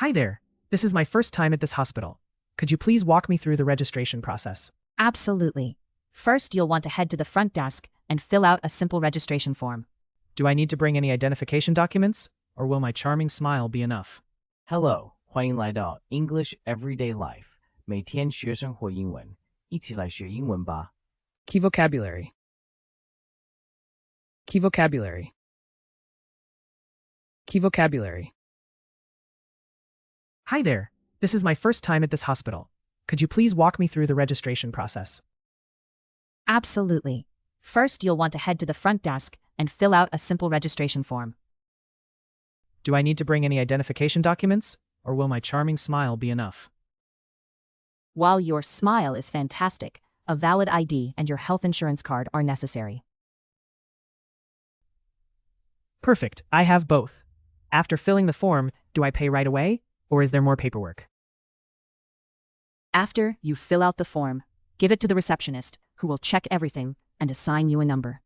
Hi there. This is my first time at this hospital. Could you please walk me through the registration process? Absolutely. First, you'll want to head to the front desk and fill out a simple registration form. Do I need to bring any identification documents, or will my charming smile be enough? Hello， 欢迎来到 English Everyday Life， 每天学生活英文，一起来学英文吧。Key vocabulary. Key vocabulary. Key vocabulary. Hi there. This is my first time at this hospital. Could you please walk me through the registration process? Absolutely. First, you'll want to head to the front desk and fill out a simple registration form. Do I need to bring any identification documents, or will my charming smile be enough? While your smile is fantastic, a valid ID and your health insurance card are necessary. Perfect. I have both. After filling the form, do I pay right away, or is there more paperwork? After you fill out the form, give it to the receptionist, who will check everything and assign you a number.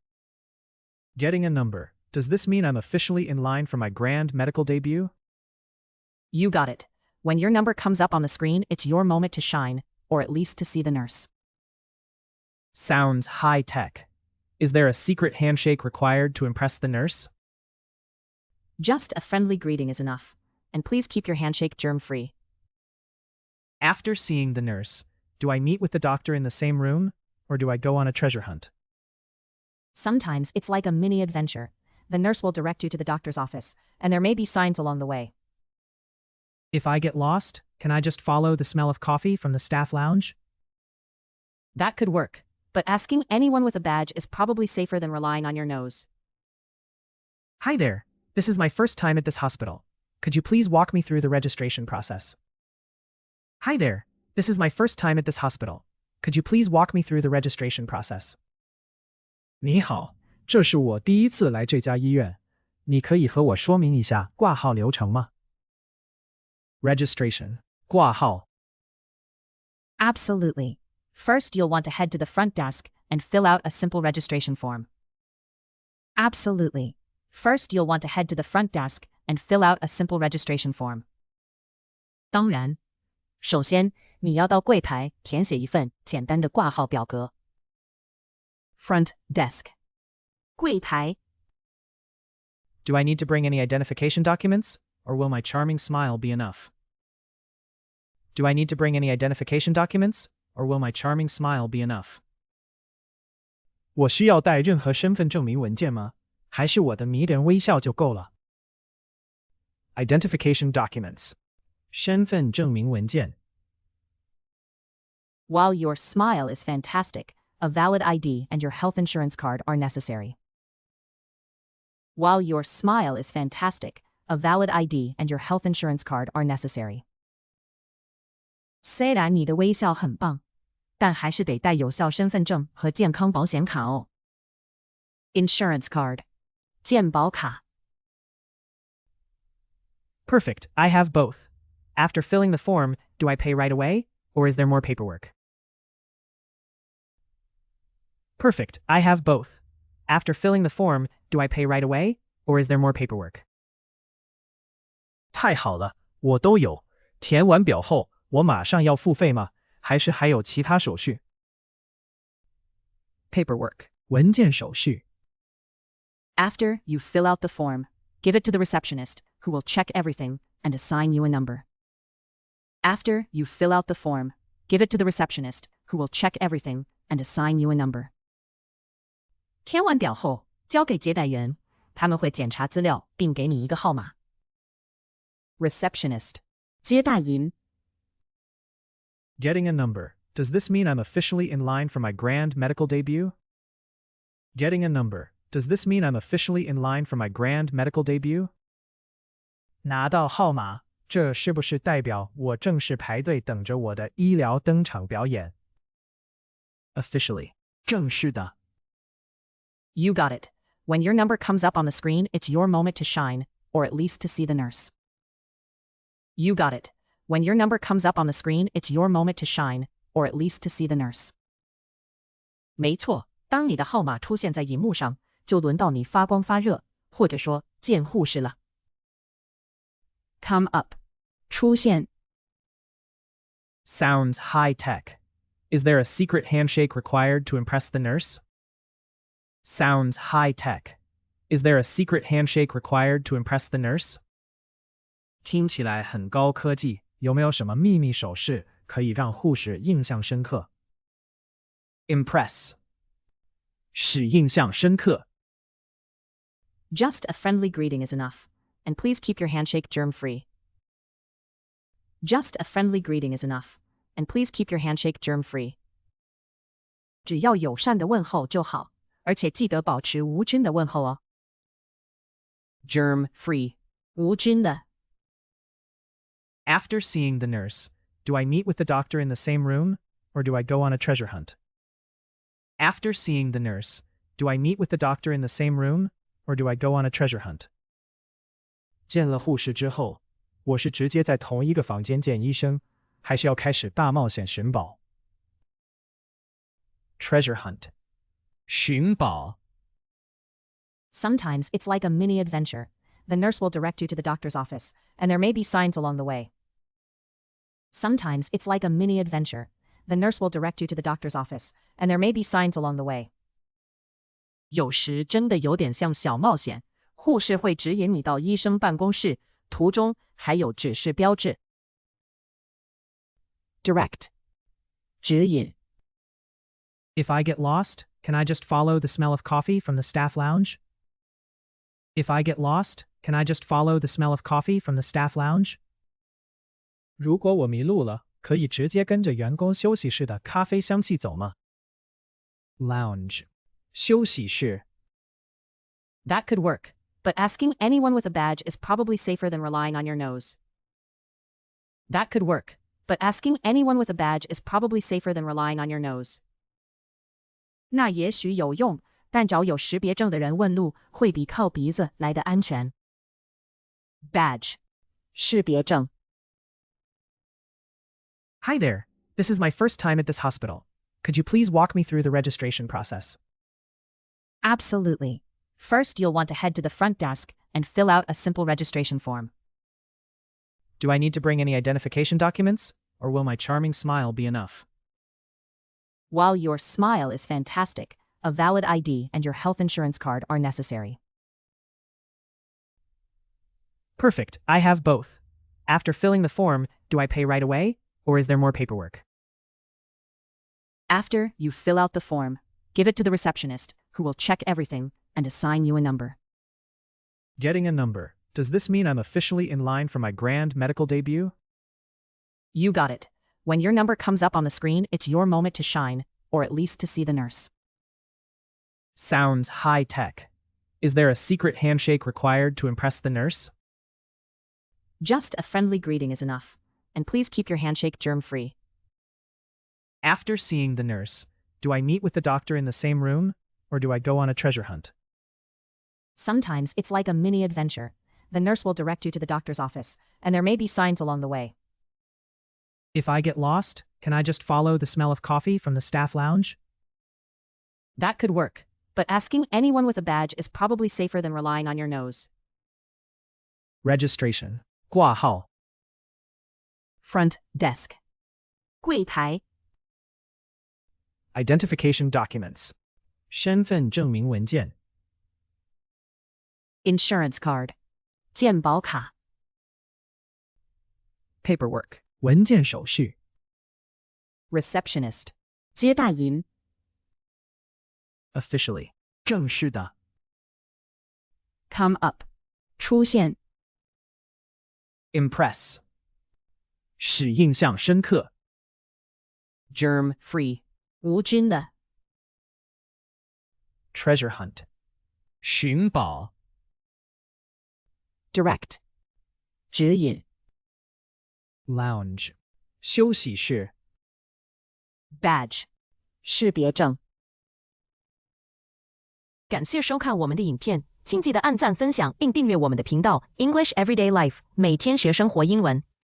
Getting a number. Does this mean I'm officially in line for my grand medical debut? You got it. When your number comes up on the screen, it's your moment to shine, or at least to see the nurse. Sounds high-tech. Is there a secret handshake required to impress the nurse? Just a friendly greeting is enough, and please keep your handshake germ-free. After seeing the nurse, do I meet with the doctor in the same room, or do I go on a treasure hunt? Sometimes it's like a mini adventure. The nurse will direct you to the doctor's office, and there may be signs along the way. If I get lost, can I just follow the smell of coffee from the staff lounge? That could work, but asking anyone with a badge is probably safer than relying on your nose. Hi there. This is my first time at this hospital. Could you please walk me through the registration process? Hi there. This is my first time at this hospital. Could you please walk me through the registration process? 你好，这是我第一次来这家医院。你可以和我说明一下挂号流程吗？ Registration. 挂号。 Absolutely. First, you'll want to head to the front desk and fill out a simple registration form. Absolutely. First, you'll want to head to the front desk and fill out a simple registration form. 当然，首先你要到柜台填写一份简单的挂号表格。Front desk. 柜台。 Do I need to bring any identification documents, or will my charming smile be enough? Do I need to bring any identification documents, or will my charming smile be enough? 我需要带任何身份证明文件吗？还是我的迷人微笑就够了？ Identification documents. 身份证明文件。 While your smile is fantastic, a valid ID and your health insurance card are necessary. While your smile is fantastic, a valid ID and your health insurance card are necessary. 虽然你的微笑很棒，但还是得带有效身份证和健康保险卡哦。Insurance card. 健保卡。 Perfect. I have both. After filling the form, do I pay right away, or is there more paperwork? Perfect. I have both. After filling the form, do I pay right away, or is there more paperwork? 太好了，我都有。填完表后，我马上要付费吗？还是还有其他手续？ Paperwork. 文件手续。 After you fill out the form, give it to the receptionist, who will check everything and assign you a number. After you fill out the form, give it to the receptionist, who will check everything and assign you a number. 填完表后，交给接待员，他们会检查资料并给你一个号码。Receptionist. 接待员。 Getting a number. Does this mean I'm officially in line for my grand medical debut? Getting a number. Does this mean I'm officially in line for my grand medical debut? 拿到号码，这是不是代表我正式排队等着我的医疗登场表演？ Officially. 正式的。 You got it. When your number comes up on the screen, it's your moment to shine, or at least to see the nurse. You got it. When your number comes up on the screen, it's your moment to shine, or at least to see the nurse. 没错，当你的号码出现在荧幕上，就轮到你发光发热，或者说见护士了。Come up. 出现 Sounds high-tech. Is there a secret handshake required to impress the nurse? Sounds high-tech. Is there a secret handshake required to impress the nurse? 听起来很高科技，有没有什么秘密手势可以让护士印象深刻？ Impress. 使印象深刻。 Just a friendly greeting is enough, and please keep your handshake germ-free. Just a friendly greeting is enough, and please keep your handshake germ-free. 只要友善的问候就好，而且记得保持无菌的问候哦。Germ-free. 无菌的。 After seeing the nurse, do I meet with the doctor in the same room, or do I go on a treasure hunt? After seeing the nurse, do I meet with the doctor in the same room, or do I go on a treasure hunt? 见了护士之后，我是直接在同一个房间见医生，还是要开始大冒险寻宝？ Treasure hunt. 寻宝。 Sometimes it's like a mini adventure. The nurse will direct you to the doctor's office, and there may be signs along the way. Sometimes it's like a mini adventure. The nurse will direct you to the doctor's office, and there may be signs along the way. 有时真的有点像小冒险，护士会指引你到医生办公室，途中还有指示标志。Direct. 指引。 If I get lost, can I just follow the smell of coffee from the staff lounge? If I get lost, can I just follow the smell of coffee from the staff lounge? 如果我迷路了，可以直接跟着员工休息室的咖啡香气走吗？ Lounge. 休息室。 That could work, but asking anyone with a badge is probably safer than relying on your nose. That could work, but asking anyone with a badge is probably safer than relying on your nose. 那也许有用，但找有识别证的人问路会比靠鼻子来得安全。Badge. 识别证。 Hi there. This is my first time at this hospital. Could you please walk me through the registration process? Absolutely. First, you'll want to head to the front desk and fill out a simple registration form. Do I need to bring any identification documents, or will my charming smile be enough? While your smile is fantastic, a valid ID and your health insurance card are necessary. Perfect. I have both. After filling the form, do I pay right away, or is there more paperwork? After you fill out the form, give it to the receptionist, who will check everything and assign you a number. Getting a number. Does this mean I'm officially in line for my grand medical debut? You got it. When your number comes up on the screen, it's your moment to shine, or at least to see the nurse. Sounds high-tech. Is there a secret handshake required to impress the nurse? Just a friendly greeting is enough, and please keep your handshake germ-free. After seeing the nurse, do I meet with the doctor in the same room, or do I go on a treasure hunt? Sometimes it's like a mini adventure. The nurse will direct you to the doctor's office, and there may be signs along the way. If I get lost, can I just follow the smell of coffee from the staff lounge? That could work, but asking anyone with a badge is probably safer than relying on your nose. Registration. 挂号。 Front desk. 柜台 Identification documents. 身份证明文件。 Insurance card. 健保卡 Paperwork. 文件手续。 Receptionist. 接待员 Officially. 正式的。 Come up. 出现 Impress. 使印象深刻。 Germ-free. 无菌的 Treasure hunt. 寻宝。 Direct. 指引 Lounge. 休息室。 Badge. 识别证感谢收看我们的影片，请记得按赞、分享并订阅我们的频道 English Everyday Life， 每天学生活英文。